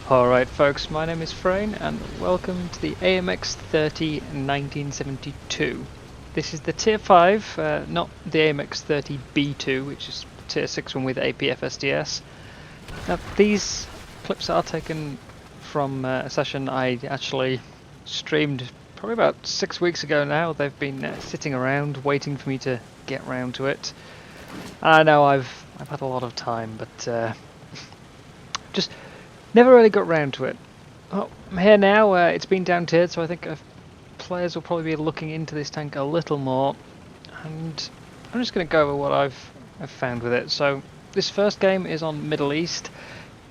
Alright folks, my name is Freyn and welcome to the AMX-30 1972. This is the Tier 5, not the AMX-30 B2, which is the Tier 6 one with APF SDS. Now these clips are taken from a session I actually streamed probably about 6 weeks ago now. They've been sitting around waiting for me to get round to it. I know I've had a lot of time, but just never really got round to it. Well, I'm here now. It's been down-tiered, so I think players will probably be looking into this tank a little more. And I'm just going to go over what I've found with it. So this first game is on Middle East.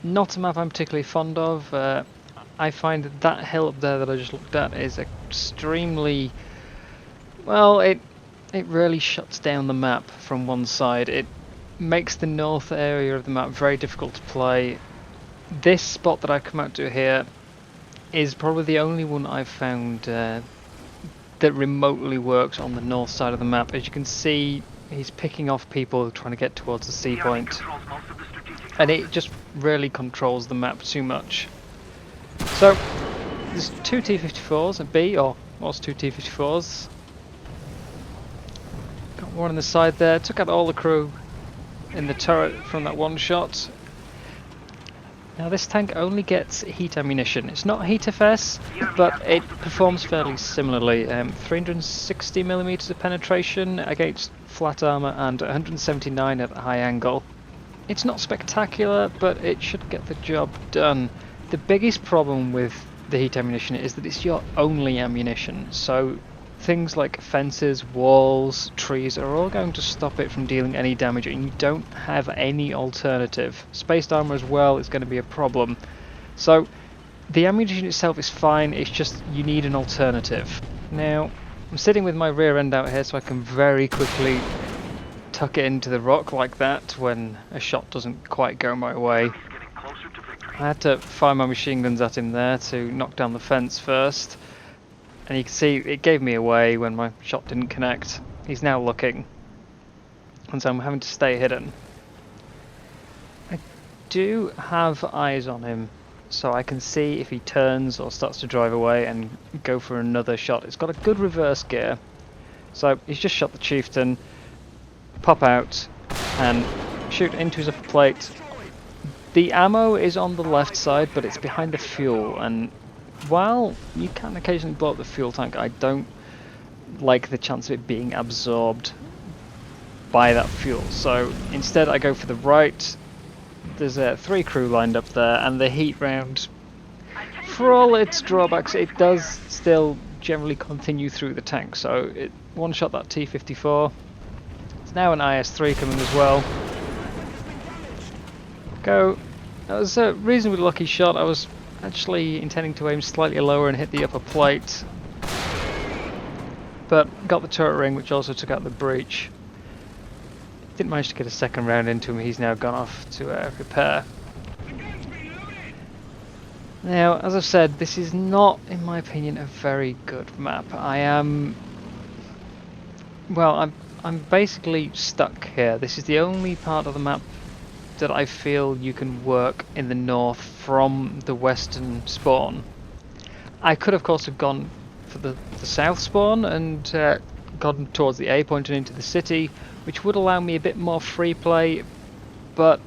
Not a map I'm particularly fond of. I find that hill up there that I just looked at is extremely... well, it really shuts down the map from one side. It makes the north area of the map very difficult to play. This spot that I've come out to here is probably the only one I've found that remotely works on the north side of the map. As you can see, he's picking off people trying to get towards the sea point, and it just really controls the map too much. So there's two T-54s, a B, or was two T-54s. Got one on the side there, took out all the crew in the turret from that one shot. Now this tank only gets heat ammunition. It's not heat FS, but it performs fairly similarly. 360mm of penetration against flat armor and 179 at high angle. It's not spectacular, but it should get the job done. The biggest problem with the heat ammunition is that it's your only ammunition, so things like fences, walls, trees are all going to stop it from dealing any damage, and you don't have any alternative. Spaced armor as well is going to be a problem. So the ammunition itself is fine, it's just you need an alternative. Now I'm sitting with my rear end out here so I can very quickly tuck it into the rock like that when a shot doesn't quite go my way. I had to fire my machine guns at him there to knock down the fence first. And you can see it gave me away when my shot didn't connect. He's now looking, and so I'm having to stay hidden. I do have eyes on him, so I can see if he turns or starts to drive away and go for another shot. It's got a good reverse gear, so he's just shot the chieftain, pop out and shoot into his upper plate. The ammo is on the left side, but it's behind the fuel, and while you can occasionally blow up the fuel tank, I don't like the chance of it being absorbed by that fuel. So instead I go for the right. There's 3 crew lined up there, and the heat round, for all its drawbacks, it does still generally continue through the tank. So it one-shot that T-54. It's now an IS-3 coming as well. Go. That was a reasonably lucky shot. I was actually intending to aim slightly lower and hit the upper plate, but got the turret ring, which also took out the breach. Didn't manage to get a second round into him. He's now gone off to repair. Now, as I've said, this is not, in my opinion, a very good map. I'm basically stuck here. This is the only part of the map that I feel you can work in the north from the western spawn. I could of course have gone for the south spawn and gone towards the A point and into the city, which would allow me a bit more free play, but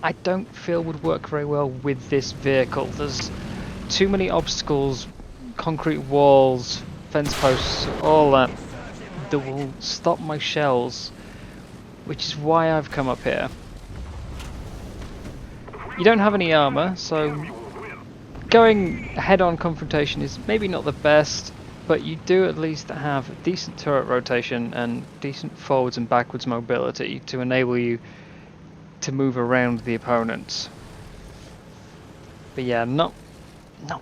I don't feel would work very well with this vehicle. There's too many obstacles, concrete walls, fence posts, all that will stop my shells, which is why I've come up here. You don't have any armor, so going head-on confrontation is maybe not the best, but you do at least have decent turret rotation and decent forwards and backwards mobility to enable you to move around the opponents. But yeah, not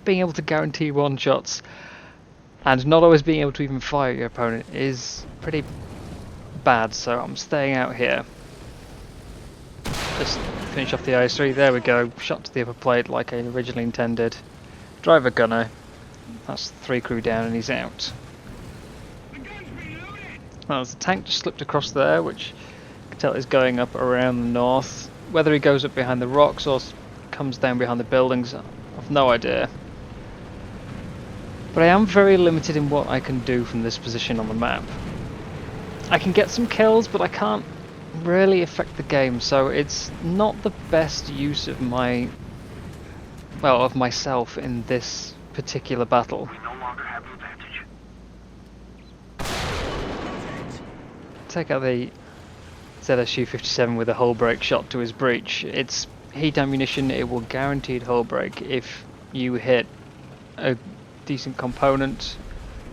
being able to guarantee one-shots and not always being able to even fire your opponent is pretty bad, so I'm staying out here. Just finish off the IS-3, there we go, shot to the upper plate like I originally intended. Driver gunner, that's 3 crew down and he's out. Well, the tank just slipped across there, which you can tell is going up around the north. Whether he goes up behind the rocks or comes down behind the buildings, I've no idea. But I am very limited in what I can do from this position on the map. I can get some kills, but I can't really affect the game, so it's not the best use of myself in this particular battle. We no longer have the advantage. Take out the ZSU-57 with a hull break shot to his breech. It's heat ammunition, it will guaranteed hull break if you hit a decent component.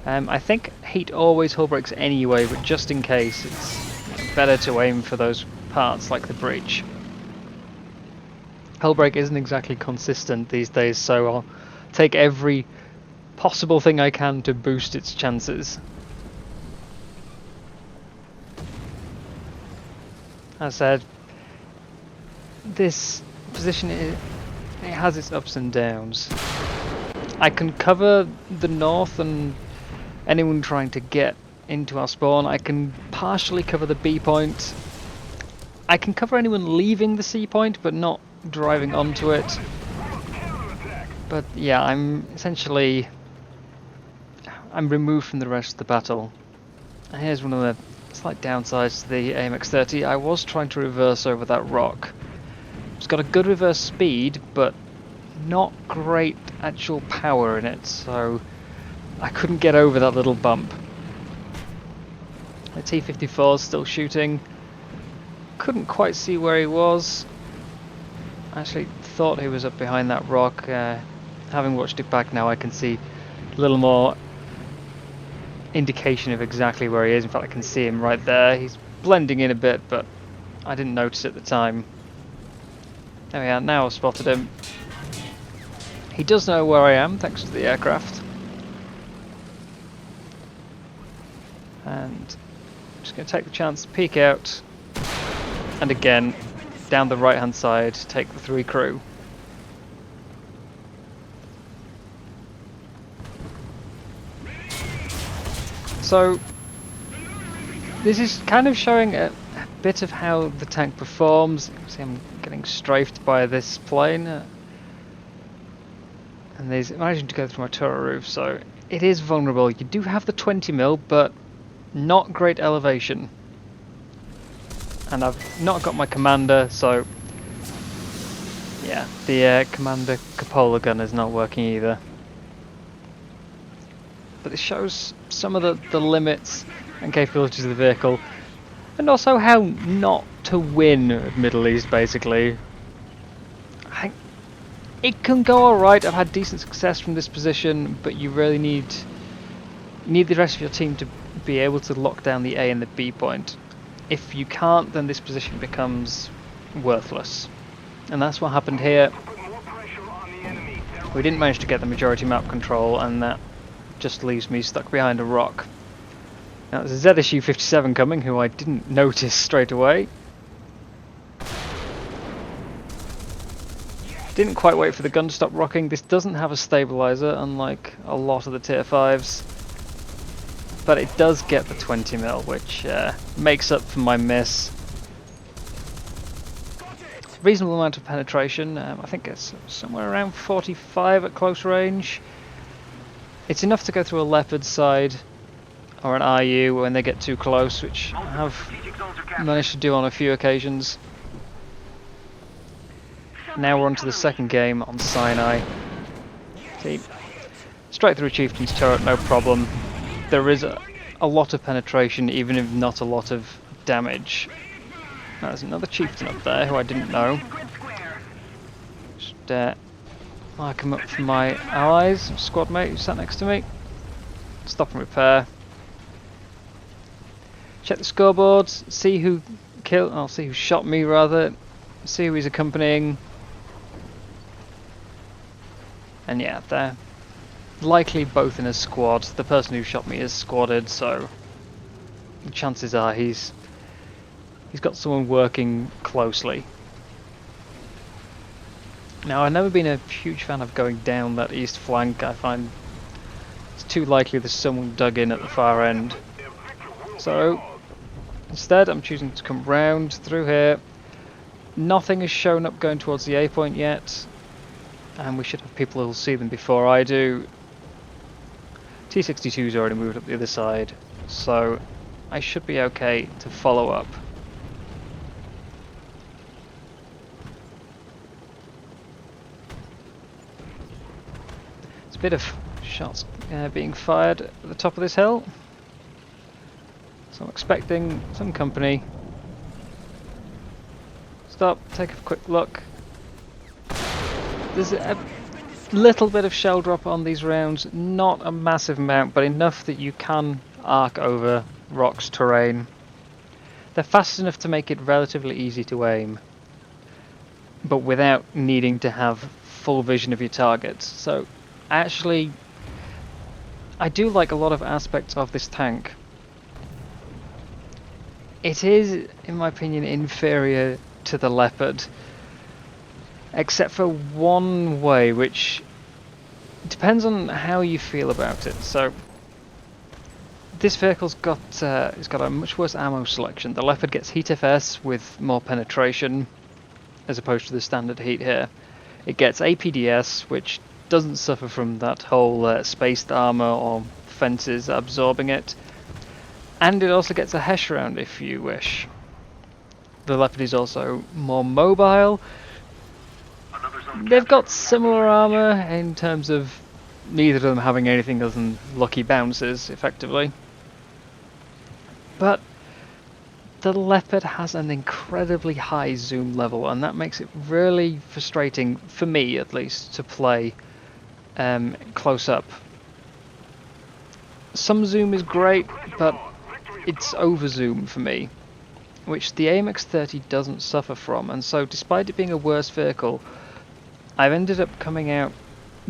I think heat always hull breaks anyway, but just in case, it's better to aim for those parts like the breech. Hull break isn't exactly consistent these days, so I'll take every possible thing I can to boost its chances. As I said, this position it has its ups and downs. I can cover the north and anyone trying to get into our spawn. I can partially cover the B point. I can cover anyone leaving the C point, but not driving onto it. But yeah, I'm removed from the rest of the battle. And here's one of the slight downsides to the AMX-30. I was trying to reverse over that rock. It's got a good reverse speed, but not great actual power in it, so I couldn't get over that little bump. The T-54 is still shooting. Couldn't quite see where he was. I actually thought he was up behind that rock. Having watched it back now, I can see a little more indication of exactly where he is. In fact, I can see him right there. He's blending in a bit, but I didn't notice at the time. There we are, now I've spotted him. He does know where I am, thanks to the aircraft. And I'm just going to take the chance to peek out. And again, down the right hand side, take the 3 crew. So, this is kind of showing a bit of how the tank performs. You can see I'm getting strafed by this plane. And there's managing to go through my turret roof, so it is vulnerable. You do have the 20 mil, but not great elevation. And I've not got my commander, so yeah, the commander cupola gun is not working either. But it shows some of the limits and capabilities of the vehicle, and also how not to win at Middle East, basically. It can go alright. I've had decent success from this position, but you really need the rest of your team to be able to lock down the A and the B point. If you can't, then this position becomes worthless. And that's what happened here. We didn't manage to get the majority map control, and that just leaves me stuck behind a rock. Now there's a ZSU-57 coming, who I didn't notice straight away. Didn't quite wait for the gun to stop rocking. This doesn't have a stabilizer, unlike a lot of the tier 5s. But it does get the 20 mil, which makes up for my miss. Reasonable amount of penetration. I think it's somewhere around 45 at close range. It's enough to go through a Leopard side or an RU when they get too close, which I have managed to do on a few occasions. Now we're on to the second game on Sinai. See, straight through Chieftain's turret, no problem. There is a lot of penetration, even if not a lot of damage. Now, there's another Chieftain up there who I didn't know. Just mark him up for my allies. Squad mate who sat next to me. Stop and repair. Check the scoreboards. See who killed. I'll see who shot me rather. See who he's accompanying. And yeah, they're likely both in a squad. The person who shot me is squadded, so the chances are he's got someone working closely. Now, I've never been a huge fan of going down that east flank. I find it's too likely there's someone dug in at the far end. So instead, I'm choosing to come round through here. Nothing has shown up going towards the A point yet. and we should have people who'll see them before I do. T-62's already moved up the other side, so I should be okay to follow up. There's a bit of shots being fired at the top of this hill, so I'm expecting some company. Stop, take a quick look. There's a little bit of shell drop on these rounds, not a massive amount, but enough that you can arc over rocks terrain. They're fast enough to make it relatively easy to aim, but without needing to have full vision of your targets. So actually, I do like a lot of aspects of this tank. It is, in my opinion, inferior to the Leopard, except for one way, which depends on how you feel about it. So this vehicle's got it's got a much worse ammo selection. The Leopard gets heat FS with more penetration as opposed to the standard heat here. It gets APDS, which doesn't suffer from that whole spaced armor or fences absorbing it, and it also gets a Hesh round if you wish. The Leopard is also more mobile. They've got similar armor in terms of neither of them having anything other than lucky bounces, effectively. But the Leopard has an incredibly high zoom level, and that makes it really frustrating, for me at least, to play close up. Some zoom is great, but it's over zoom for me, which the AMX-30 doesn't suffer from, and so despite it being a worse vehicle, I've ended up coming out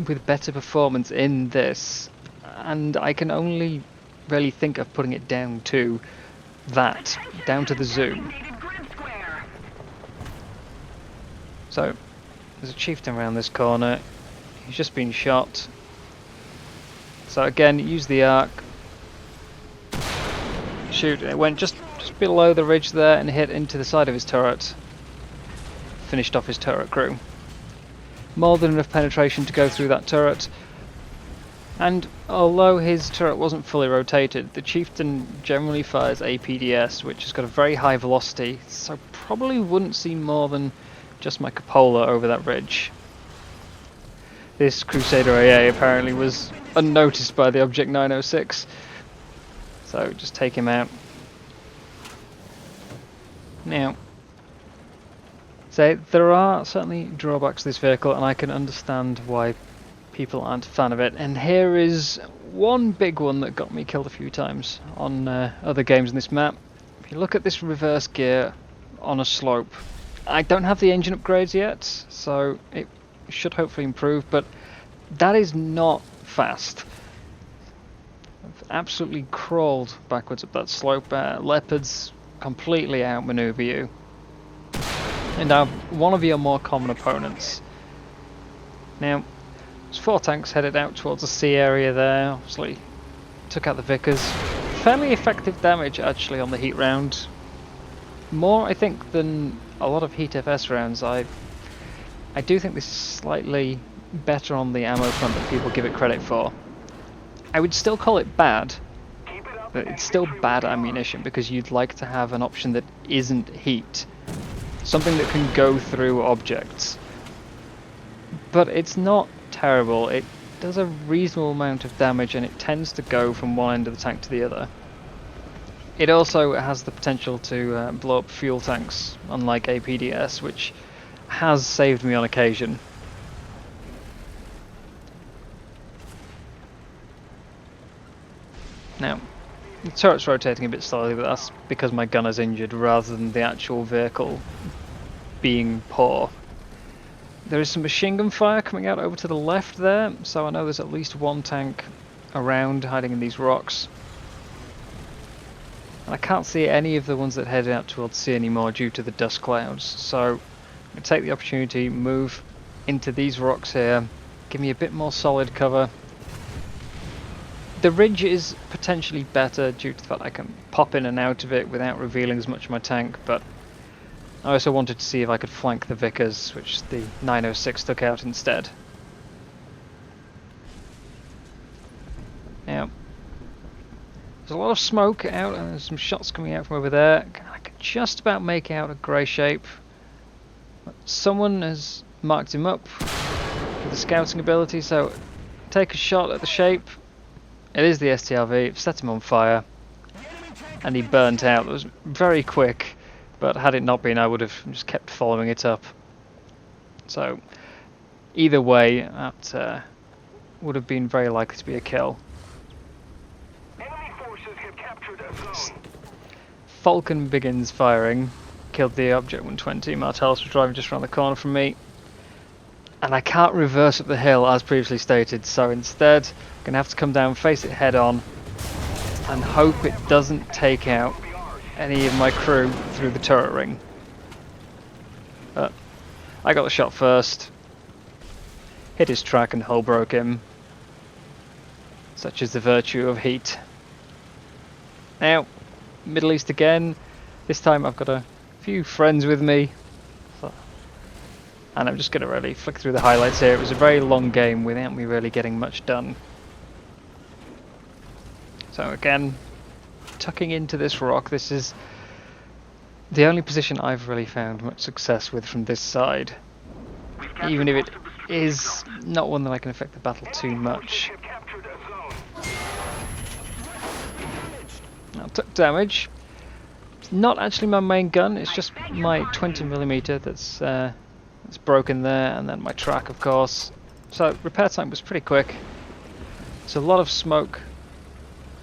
with better performance in this, and I can only really think of putting it down to that, down to the zoom. So, there's a chieftain around this corner. He's just been shot. So again, use the arc. Shoot, it went just below the ridge there and hit into the side of his turret. Finished off his turret crew. More than enough penetration to go through that turret. And although his turret wasn't fully rotated, the chieftain generally fires APDS, which has got a very high velocity, so probably wouldn't see more than just my cupola over that ridge. This Crusader AA apparently was unnoticed by the Object 906, so just take him out. Now, so there are certainly drawbacks to this vehicle, and I can understand why people aren't a fan of it. And here is one big one that got me killed a few times on other games in this map. If you look at this reverse gear on a slope, I don't have the engine upgrades yet, so it should hopefully improve, but that is not fast. I've absolutely crawled backwards up that slope. Leopards completely outmaneuver you. And now one of your more common opponents. Now, there's 4 tanks headed out towards the sea area there. Obviously, took out the Vickers. Fairly effective damage actually on the heat round. More, I think, than a lot of heat FS rounds. I do think this is slightly better on the ammo front than people give it credit for. I would still call it bad, but it's still bad ammunition because you'd like to have an option that isn't heat. Something that can go through objects. But it's not terrible. It does a reasonable amount of damage and it tends to go from one end of the tank to the other. It also has the potential to blow up fuel tanks, unlike APDS, which has saved me on occasion. Now, the turret's rotating a bit slowly, but that's because my gunner's injured rather than the actual vehicle being poor. There is some machine gun fire coming out over to the left there, so I know there's at least one tank around hiding in these rocks. And I can't see any of the ones that head out towards sea anymore due to the dust clouds, so I'm going to take the opportunity, move into these rocks here, give me a bit more solid cover. The ridge is potentially better due to the fact I can pop in and out of it without revealing as much of my tank, but I also wanted to see if I could flank the Vickers, which the 906 took out instead. Now, there's a lot of smoke out and there's some shots coming out from over there. I can just about make out a grey shape. Someone has marked him up with a scouting ability, so take a shot at the shape. It is the STRV, it set him on fire and he burnt out. It was very quick, but had it not been I would have just kept following it up. So either way, that would have been very likely to be a kill. Enemy forces have captured a zone. Falcon begins firing, killed the Object 120. Martellus was driving just around the corner from me. And I can't reverse up the hill as previously stated, so instead I'm going to have to come down, face it head on, and hope it doesn't take out any of my crew through the turret ring. But I got the shot first, hit his track and hull broke him. Such is the virtue of heat. Now, Middle East again. This time I've got a few friends with me. And I'm just going to really flick through the highlights here. It was a very long game without me really getting much done. So again, tucking into this rock, this is the only position I've really found much success with from this side. Even if it is not one that I can affect the battle too much. Now, took damage. It's not actually my main gun, it's just my 20mm that's it's broken there, and then my track, of course. So repair time was pretty quick. It's a lot of smoke,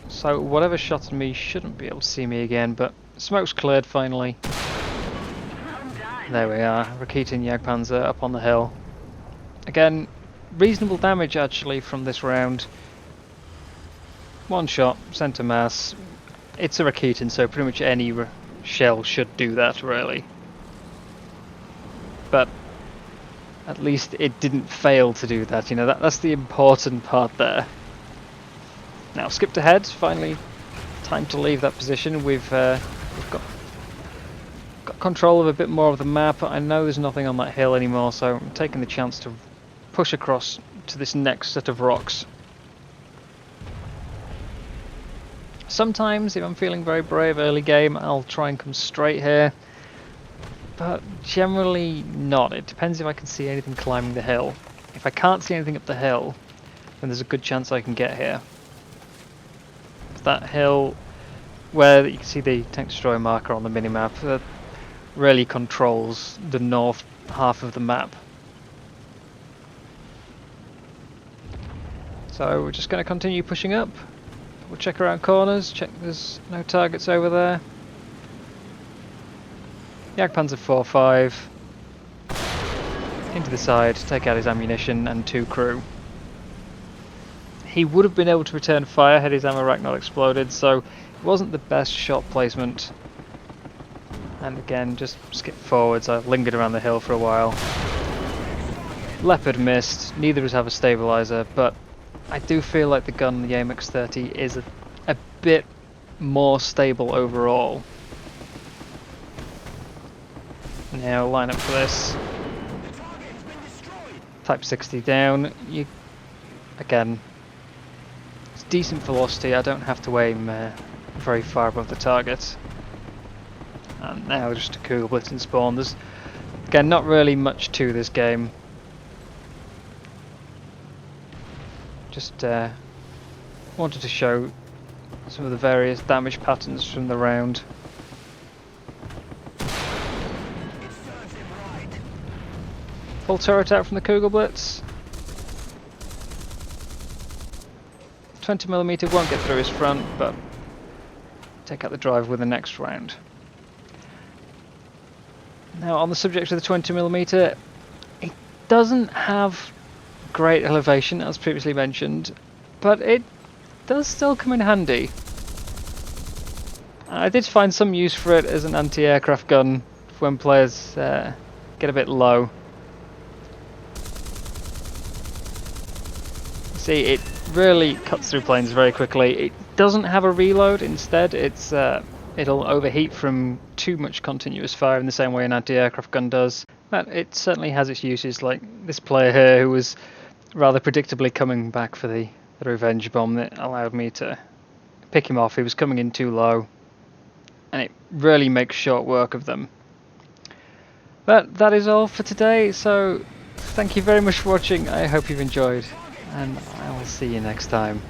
so whatever shot at me shouldn't be able to see me again, but smoke's cleared finally. There we are, Rakitin Jagdpanzer up on the hill. Again, reasonable damage actually from this round. One shot, centre mass. It's a Rakitin, so pretty much any shell should do that really. But at least it didn't fail to do that, you know, that's the important part there. Now, skipped ahead, finally time to leave that position. We've got control of a bit more of the map. I know there's nothing on that hill anymore, so I'm taking the chance to push across to this next set of rocks. Sometimes, if I'm feeling very brave early game, I'll try and come straight here. But generally not. It depends if I can see anything climbing the hill. If I can't see anything up the hill, then there's a good chance I can get here. That hill where you can see the tank destroyer marker on the minimap that really controls the north half of the map. So we're just going to continue pushing up. We'll check around corners, check there's no targets over there. Jagdpanzer 4-5 into the side, take out his ammunition and 2 crew. He would have been able to return fire had his ammo rack not exploded, so it wasn't the best shot placement. And again, just skip forwards. I lingered around the hill for a while. Leopard missed, neither of us have a stabilizer, but I do feel like the gun, the AMX-30, is a bit more stable overall. Now line up for this. Type 60 down. Again, it's decent velocity. I don't have to aim very far above the target. And now just a Cougar Blitz and spawn. There's again not really much to this game. Just wanted to show some of the various damage patterns from the round. Full turret out from the Cougar Blitz. 20mm won't get through his front, but take out the drive with the next round. Now, on the subject of the 20mm, it doesn't have great elevation, as previously mentioned, but it does still come in handy. I did find some use for it as an anti-aircraft gun when players get a bit low. See, it really cuts through planes very quickly. It doesn't have a reload. Instead, it'll overheat from too much continuous fire in the same way an anti-aircraft gun does. But it certainly has its uses, like this player here who was rather predictably coming back for the the revenge bomb that allowed me to pick him off. He was coming in too low, and it really makes short work of them. But that is all for today, so thank you very much for watching. I hope you've enjoyed, and I will see you next time.